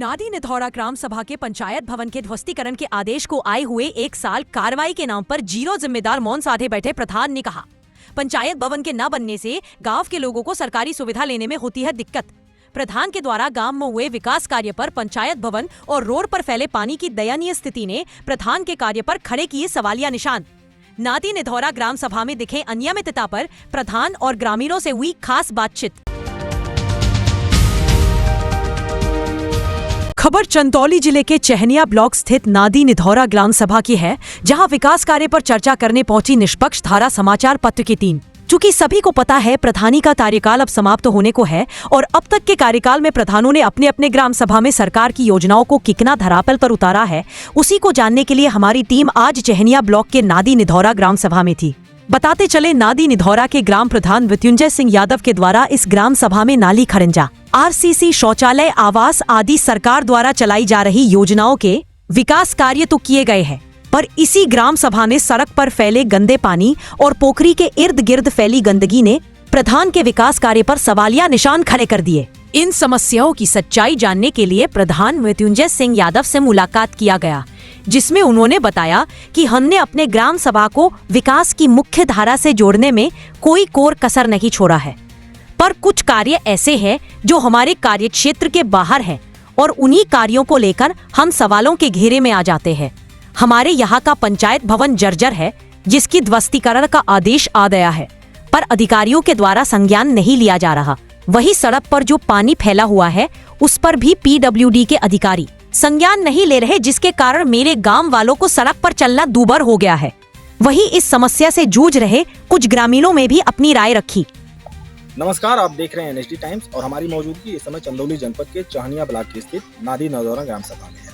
नादी निधौरा ग्राम सभा के पंचायत भवन के ध्वस्तीकरण के आदेश को आए हुए 1 साल कार्रवाई के नाम पर जीरो जिम्मेदार मौन साधे बैठे प्रधान ने कहा, पंचायत भवन के न बनने से गांव के लोगों को सरकारी सुविधा लेने में होती है दिक्कत। प्रधान के द्वारा गांव में हुए विकास कार्य पर पंचायत भवन और रोड पर फैले पानी की दयनीय स्थिति ने प्रधान के कार्य पर खड़े किए सवालिया निशान। नादी निधौरा ग्राम सभा में दिखे अनियमितता पर प्रधान और ग्रामीणों से हुई खास बातचीत। खबर चंदौली जिले के चहनिया ब्लॉक स्थित नादी निधौरा ग्राम सभा की है, जहां विकास कार्य पर चर्चा करने पहुंची निष्पक्ष धारा समाचार पत्र की टीम। चूंकि सभी को पता है प्रधानी का कार्यकाल अब समाप्त होने को है और अब तक के कार्यकाल में प्रधानों ने अपने अपने ग्राम सभा में सरकार की योजनाओं को कितना धरातल पर उतारा है, उसी को जानने के लिए हमारी टीम आज चहनिया ब्लॉक के नादी निधौरा ग्राम सभा में थी। बताते चले, नादी निधौरा के ग्राम प्रधान मृत्युंजय सिंह यादव के द्वारा इस ग्राम सभा में नाली खरंजा, आरसीसी, शौचालय, आवास आदि सरकार द्वारा चलाई जा रही योजनाओं के विकास कार्य तो किए गए हैं, पर इसी ग्राम सभा में सड़क पर फैले गंदे पानी और पोखरी के इर्द गिर्द फैली गंदगी ने प्रधान के विकास कार्य पर सवालिया निशान खड़े कर दिए। इन समस्याओं की सच्चाई जानने के लिए प्रधान मृत्युंजय सिंह यादव से मुलाकात किया गया, जिसमें उन्होंने बताया कि हमने अपने ग्राम सभा को विकास की मुख्य धारा से जोड़ने में कोई कोर कसर नहीं छोड़ा है, पर कुछ कार्य ऐसे हैं जो हमारे कार्य क्षेत्र के बाहर हैं और उन्हीं कार्यों को लेकर हम सवालों के घेरे में आ जाते हैं। हमारे यहाँ का पंचायत भवन जर्जर है, जिसकी ध्वस्तीकरण का आदेश आ गया है, पर अधिकारियों के द्वारा संज्ञान नहीं लिया जा रहा। वही सड़क पर जो पानी फैला हुआ है उस पर भी पीडब्ल्यूडी के अधिकारी संज्ञान नहीं ले रहे, जिसके कारण मेरे गांव वालों को सड़क पर चलना दूभर हो गया है। वही इस समस्या से जूझ रहे कुछ ग्रामीणों में भी अपनी राय रखी। नमस्कार, आप देख रहे हैं एनएचडी टाइम्स और हमारी मौजूदगी इस समय चंदौली जनपद के चहनिया ब्लॉक के स्थित नादी निधौरा ग्राम सभा में है।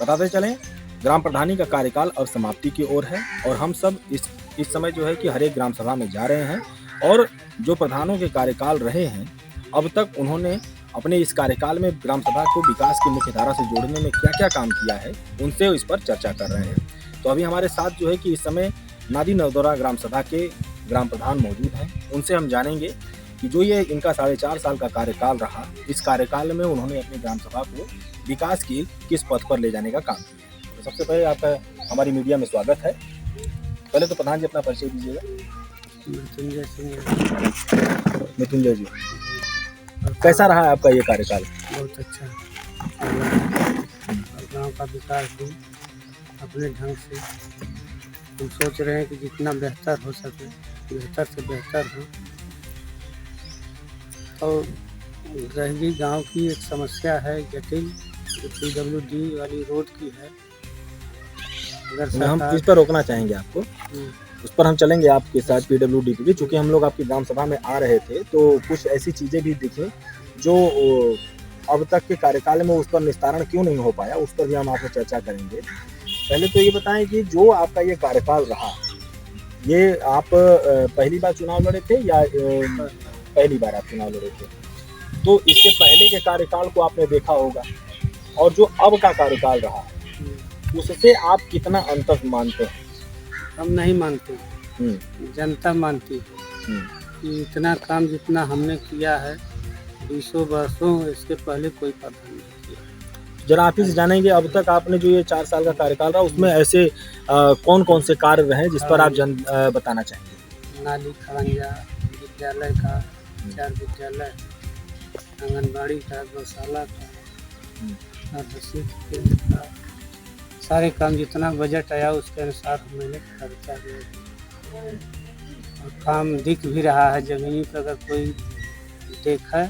बताते चलें, ग्राम प्रधानी का कार्यकाल अब समाप्ति की ओर है और हम सब इस समय जो है कि हर एक ग्राम सभा में जा रहे हैं और जो प्रधानों के कार्यकाल रहे हैं, अब तक उन्होंने अपने इस कार्यकाल में ग्राम सभा को विकास की मुख्य धारा से जोड़ने में क्या क्या काम किया है, उनसे इस पर चर्चा कर रहे हैं। तो अभी हमारे साथ जो है कि इस समय नादी निधौरा ग्राम सभा के ग्राम प्रधान मौजूद हैं। उनसे हम जानेंगे कि जो ये इनका 4.5 साल का कार्यकाल रहा, इस कार्यकाल में उन्होंने अपनी ग्राम सभा को विकास की किस पथ पर ले जाने का काम किया है। तो सबसे पहले आपका हमारी मीडिया में स्वागत है। पहले तो प्रधान जी अपना परिचय दीजिएगा। मृत्युंजय जी, कैसा रहा है आपका ये कार्यकाल? बहुत अच्छा। गाँव का विकास भी अपने ढंग से हम सोच रहे हैं कि जितना बेहतर हो सके, बेहतर से बेहतर हो। और रही गांव की एक समस्या है जटिल, जो पीडब्ल्यूडी वाली रोड की है। अगर हम इस पर रोकना चाहेंगे आपको, उस पर हम चलेंगे आपके साथ पीडब्ल्यूडी पे भी। चूँकि हम लोग आपकी ग्राम सभा में आ रहे थे तो कुछ ऐसी चीज़ें भी दिखी जो अब तक के कार्यकाल में उस पर निस्तारण क्यों नहीं हो पाया, उस पर भी हम आपसे चर्चा करेंगे। पहले तो ये बताएं कि जो आपका ये कार्यकाल रहा, ये आप पहली बार चुनाव लड़े थे या पहली बार आप चुनाव लड़े थे? तो इससे पहले के कार्यकाल को आपने देखा होगा और जो अब का कार्यकाल रहा उससे आप कितना अंतर मानते हैं? हम नहीं मानते, जनता मानती है कि इतना काम जितना हमने किया है 20 वर्षों, इसके पहले कोई पता नहीं किया। जरा आप ही से जानेंगे, अब तक आपने जो ये 4 साल का कार्यकाल रहा उसमें ऐसे कौन कौन से कार्य रहे जिस पर आप बताना चाहेंगे? नाली खरंजा, विद्यालय का 4 विद्यालय, आंगनबाड़ी का, गौशाला का, सारे काम जितना बजट आया उसके अनुसार मैंने खर्चा किया और काम दिख भी रहा है। जमीनी पर अगर कोई देखा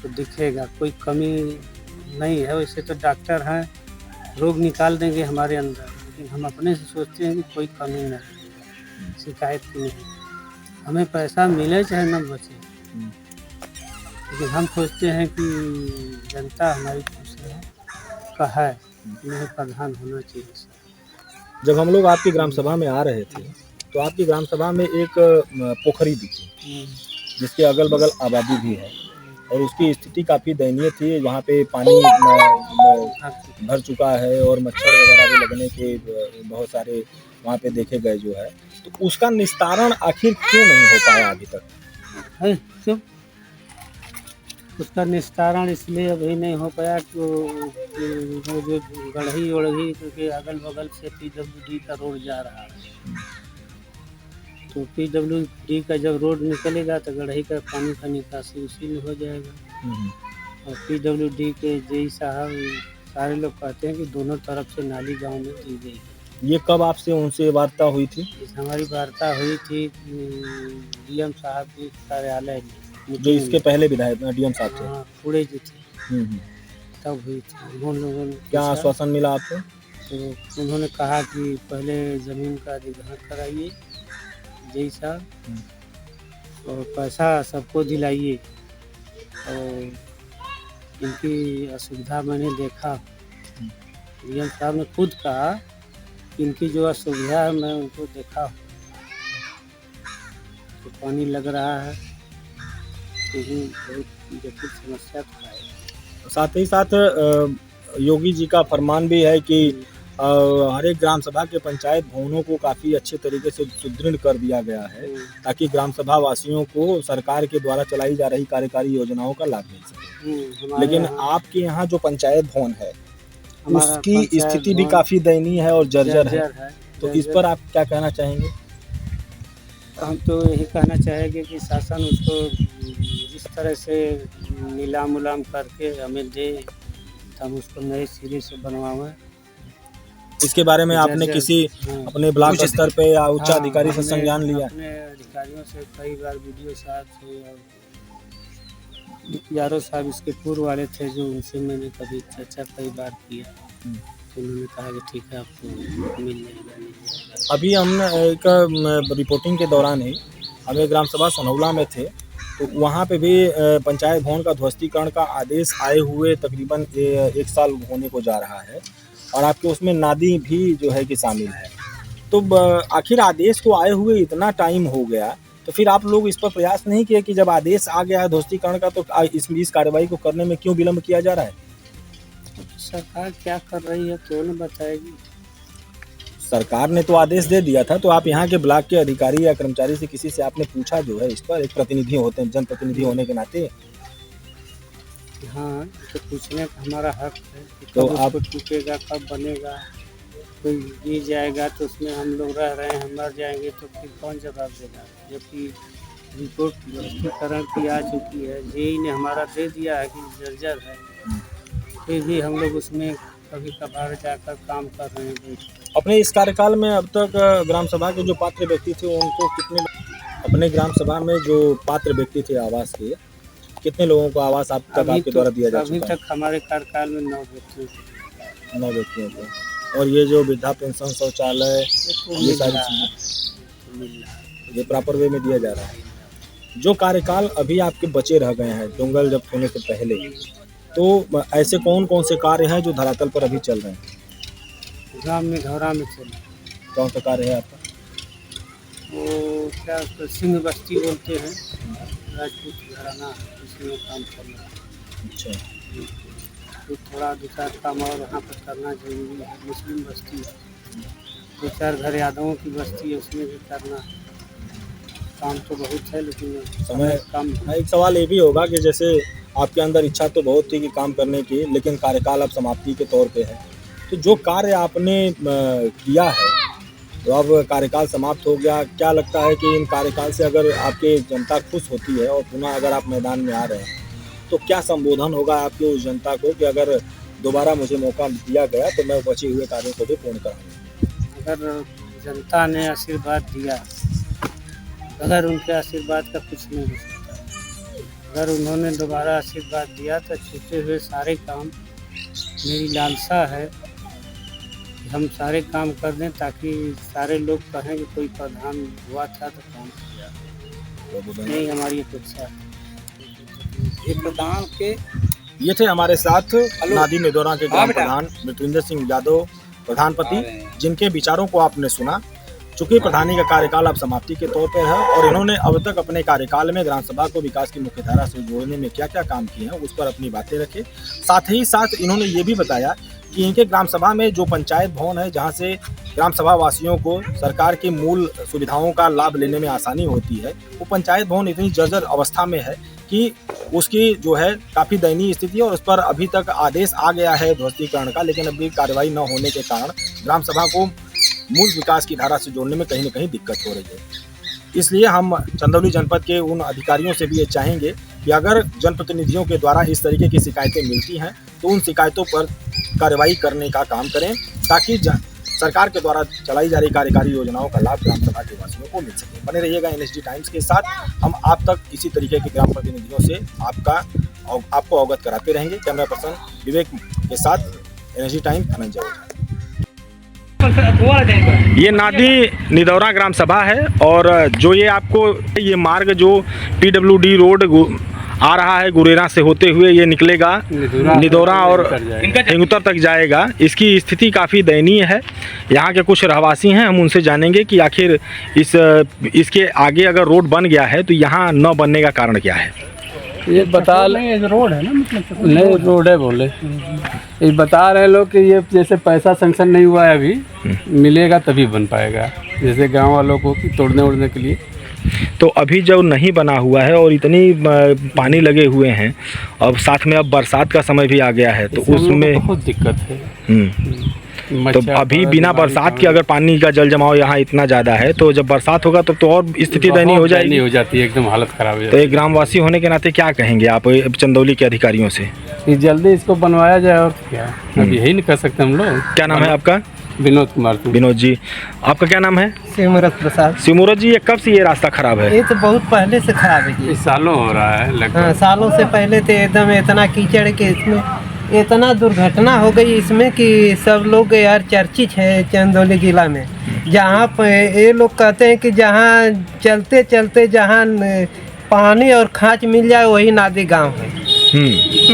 तो दिखेगा, कोई कमी नहीं है। वैसे तो डॉक्टर हैं, रोग निकाल देंगे हमारे अंदर, लेकिन हम अपने से सोचते हैं कि कोई कमी नहीं, शिकायत की नहीं। हमें पैसा मिले चाहे न बचे, लेकिन हम सोचते हैं कि जनता हमारी खुश का है, मेरे प्रधान होना चाहिए। जब हम लोग आपकी ग्राम सभा में आ रहे थे तो आपकी ग्राम सभा में एक पोखरी दिखी जिसके अगल बगल आबादी भी है और उसकी स्थिति काफ़ी दयनीय थी। वहाँ पे पानी भर चुका है और मच्छर वगैरह भी लगने के बहुत सारे वहाँ पे देखे गए जो है। तो उसका निस्तारण आखिर क्यों नहीं हो पाया अभी तक? उसका निस्तारण इसलिए अभी नहीं हो पाया कि वो जो गढ़ी ओढ़ी के अगल बगल से PWD का रोड जा रहा है, तो PWD का जब रोड निकलेगा तो गढ़ी का पानी का निकासी उसी में हो जाएगा। और PWD के जेई साहब सारे लोग कहते हैं कि दोनों तरफ से नाली गांव में दी गई है। ये कब आपसे उनसे वार्ता हुई थी? हमारी वार्ता हुई थी DM साहब के कार्यालय में, जो इसके पहले विधायक DM साहब थे? हाँ, पुणे जी थे, हम्म। तब हुई थी। उन लोगों ने क्या पूछा, आश्वासन मिला आपको? तो उन्होंने कहा कि पहले ज़मीन का अधिग्रहण कराइए जय साहब, और पैसा सबको दिलाइए, और इनकी असुविधा मैंने देखा। DM साहब ने खुद कहा कि इनकी जो असुविधा है मैं उनको देखा, तो पानी लग रहा है, लेकिन बहुत जटिल समस्या तो है। साथ ही साथ योगी जी का फरमान भी है कि हर एक ग्राम सभा के पंचायत भवनों को काफ़ी अच्छे तरीके से सुदृढ़ कर दिया गया है, ताकि ग्राम सभा वासियों को सरकार के द्वारा चलाई जा रही कार्यकारी योजनाओं का लाभ मिल सके। लेकिन आपके यहाँ जो पंचायत भवन है उसकी स्थिति भी काफ़ी दयनीय है और जर्जर है, तो इस पर आप क्या कहना चाहेंगे? हम तो यही कहना चाहेंगे कि शासन उसको जिस तरह से नीलाम उलाम करके हमें दे, तो हम उसको नए सिरे से बनवाएं। इसके बारे में आपने किसी अपने ब्लॉक स्तर पे या उच्च अधिकारी से संज्ञान लिया? अपने अधिकारियों से कई बार BDO साहब से और PRO साहब इसके पूर्व वाले थे जो, उनसे मैंने कभी चर्चा कई बार किया, तो उन्होंने कहा कि ठीक है आपको मिल जाएगा। अभी हम एक रिपोर्टिंग के दौरान ही हम एक ग्राम सभा सनौला में थे, तो वहाँ पे भी पंचायत भवन का ध्वस्तीकरण का आदेश आए हुए तकरीबन 1 साल होने को जा रहा है, और आपके उसमें नादी भी जो है कि शामिल है। तो आखिर आदेश को आए हुए इतना टाइम हो गया, तो फिर आप लोग इस पर प्रयास नहीं किए कि जब आदेश आ गया है ध्वस्तीकरण का, तो इस कार्रवाई को करने में क्यों विलम्ब किया जा रहा है? सरकार क्या कर रही है क्यों न बताएगी? सरकार ने तो आदेश दे दिया था, तो आप यहाँ के ब्लॉक के अधिकारी या कर्मचारी से किसी से आपने पूछा जो है इस पर? एक प्रतिनिधि होते हैं, जनप्रतिनिधि होने के नाते। हाँ, तो पूछने का हमारा हक है कि तो कब आप उसको टूटेगा, कब बनेगा, कोई गिर जाएगा तो उसमें हम लोग रह रहे हैं, हम मर जाएंगे तो फिर कौन जवाब देगा? जबकि रिपोर्ट ध्वस्तीकरण की आ चुकी है, जेई ने हमारा दे दिया है कि जर्जर है, फिर भी हम लोग उसमें कभी कभार जाकर काम कर रहे हैं। अपने इस कार्यकाल में अब तक ग्राम सभा के जो पात्र व्यक्ति थे उनको कितने, अपने ग्राम सभा में जो पात्र व्यक्ति थे आवास के, कितने लोगों को आवास अब तक आपके द्वारा दिया जा चुका है? अभी तक हमारे कार्यकाल में 9 व्यक्तियों को। और ये जो वृद्धा पेंशन, शौचालय, ये सारी चीज़ें ये प्रॉपर वे में दिया जा रहा है। जो कार्यकाल अभी आपके बचे रह गए हैं डोंगल जब होने से पहले, तो ऐसे कौन कौन से कार्य हैं जो धरातल पर अभी चल रहे हैं? ग्राम में घौरा में चले। कौन सा कार्य है आपका? वो क्या सिंह बस्ती बोलते हैं, राजपूत घराना, उसमें काम चल रहा है। अच्छा, तो थोड़ा 2-4 काम और वहाँ पर करना जरूरी है। मुस्लिम बस्ती है, 2-4 घर यादवों की बस्ती है, उसमें भी करना है। काम तो बहुत है लेकिन समय कम। एक सवाल ये भी होगा कि जैसे आपके अंदर इच्छा तो बहुत थी कि काम करने की, लेकिन कार्यकाल अब समाप्ति के तौर पे है, तो जो कार्य आपने किया है, तो अब कार्यकाल समाप्त हो गया, क्या लगता है कि इन कार्यकाल से अगर आपकी जनता खुश होती है और पुनः अगर आप मैदान में आ रहे हैं, तो क्या संबोधन होगा आपके उस जनता को कि अगर दोबारा मुझे मौका दिया गया तो मैं बचे हुए कार्यों को भी पूर्ण कराऊंगा? अगर जनता ने आशीर्वाद दिया, अगर उनके आशीर्वाद का कुछ नहीं हो सकता, अगर उन्होंने दोबारा आशीर्वाद दिया तो छूटे हुए सारे काम, मेरी लालसा है कि हम सारे काम कर दें ताकि सारे लोग कहें कि कोई प्रधान हुआ था तो काम किया। यही हमारी अपेक्षा है। ये प्रधान के ये थे हमारे साथ नादी निधौरा के ग्राम प्रधान मृत्युंजय सिंह यादव, प्रधानपति, जिनके विचारों को आपने सुना। चूंकि प्रधानी का कार्यकाल अब समाप्ति के तौर पर है और इन्होंने अब तक अपने कार्यकाल में ग्राम सभा को विकास की मुख्यधारा से जोड़ने में क्या क्या काम किए हैं उस पर अपनी बातें रखे। साथ ही साथ इन्होंने ये भी बताया कि इनके ग्राम सभा में जो पंचायत भवन है, जहां से ग्राम सभा वासियों को सरकार के मूल सुविधाओं का लाभ लेने में आसानी होती है, वो पंचायत भवन इतनी जर्जर अवस्था में है कि उसकी जो है काफ़ी दयनीय स्थिति है और उस पर अभी तक आदेश आ गया है ध्वस्तीकरण का, लेकिन अभी कार्रवाई न होने के कारण ग्राम सभा को मूल विकास की धारा से जोड़ने में कहीं न कहीं दिक्कत हो रही है। इसलिए हम चंदौली जनपद के उन अधिकारियों से भी ये चाहेंगे कि अगर जनप्रतिनिधियों के द्वारा इस तरीके की शिकायतें मिलती हैं तो उन शिकायतों पर कार्रवाई करने का काम करें, ताकि सरकार के द्वारा चलाई जा रही कार्यकारी योजनाओं का लाभ ग्राम सभा के वासियों को मिल सके। बने रहिएगा एनएसडी टाइम्स के साथ, हम आप तक इसी तरीके के ग्राम प्रतिनिधियों से आपको अवगत कराते रहेंगे। कैमरा पर्सन विवेक के साथ एनएसडी टाइम्स धनंजय ओझा। ये नादी निदौरा ग्राम सभा है और जो ये आपको ये मार्ग जो पीडब्ल्यूडी रोड आ रहा है गुरेरा से होते हुए ये निकलेगा निदौरा और हिंगुतर तक जाएगा। इसकी स्थिति काफ़ी दयनीय है। यहाँ के कुछ रहवासी हैं, हम उनसे जानेंगे कि आखिर इसके आगे अगर रोड बन गया है तो यहाँ न बनने का कारण क्या है। ये बता रोड है ना, मतलब नहीं रोड है बोले, ये बता रहे लोग कि ये जैसे पैसा सेंक्शन नहीं हुआ है अभी, मिलेगा तभी बन पाएगा, जैसे गांव वालों को तोड़ने उड़ने के लिए। तो अभी जब नहीं बना हुआ है और इतनी पानी लगे हुए हैं, अब साथ में अब बरसात का समय भी आ गया है तो उसमें बहुत दिक्कत है। तो अभी बिना बरसात के अगर पानी का जल जमाव यहाँ इतना ज़्यादा है तो जब बरसात होगा तो और स्थिति दयनीय हो जाएगी, हो जाती है, एकदम हालत खराब हो जाती है। तो एक ग्रामवासी होने के नाते क्या कहेंगे आप चंदौली के अधिकारियों से कि जल्दी इसको बनवाया जाए और क्या, अभी यही नहीं कर सकते हम लोग। क्या नाम है आपका? विनोद कुमार। विनोद जी, आपका क्या नाम है? शिवमूरत प्रसाद। शिवमूरत जी, ये कब से ये रास्ता खराब है? ये तो बहुत पहले से खराब है जी। सालों हो रहा है लगभग। हाँ, सालों से पहले तो एकदम इतना कीचड़ के इसमें इतना दुर्घटना हो गई इसमें कि सब लोग यार चर्चित है चंदौली जिला में। जहाँ पे ये लोग कहते हैं कि जहाँ चलते चलते जहाँ पानी और खांच मिल जाए वही नादी गांव है।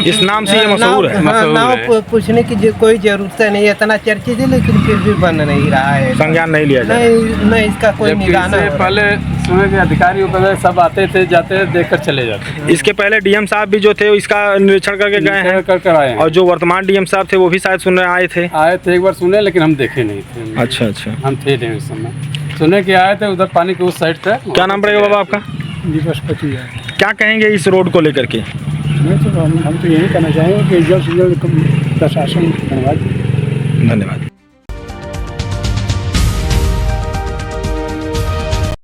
इस नाम से ये मशहूर है। नाव पूछने की कोई जरूरत नहीं है, इतना चर्चित है लेकिन फिर भी बन नहीं रहा है, संज्ञान नहीं लिया जाए। नहीं इसका कोई निगरानी। पहले सुने के अधिकारी सब आते थे, जाते थे, देखकर चले जाते। इसके पहले डीएम साहब भी जो थे इसका निरीक्षण करके गए हैं, कर आए हैं। और जो वर्तमान डीएम साहब थे वो भी शायद सुनने आए थे एक बार सुने, लेकिन हम देखे नहीं थे। अच्छा, हम थे नहीं उस समय, सुने के आए थे उधर पानी के उस साइड था। क्या नाम पड़ेगा बाबा आपका? पशुपति है। क्या कहेंगे इस रोड को लेकर के? हम तो यही कहना चाहेंगे कि जल्द से जल्द प्रशासन बनवा। धन्यवाद।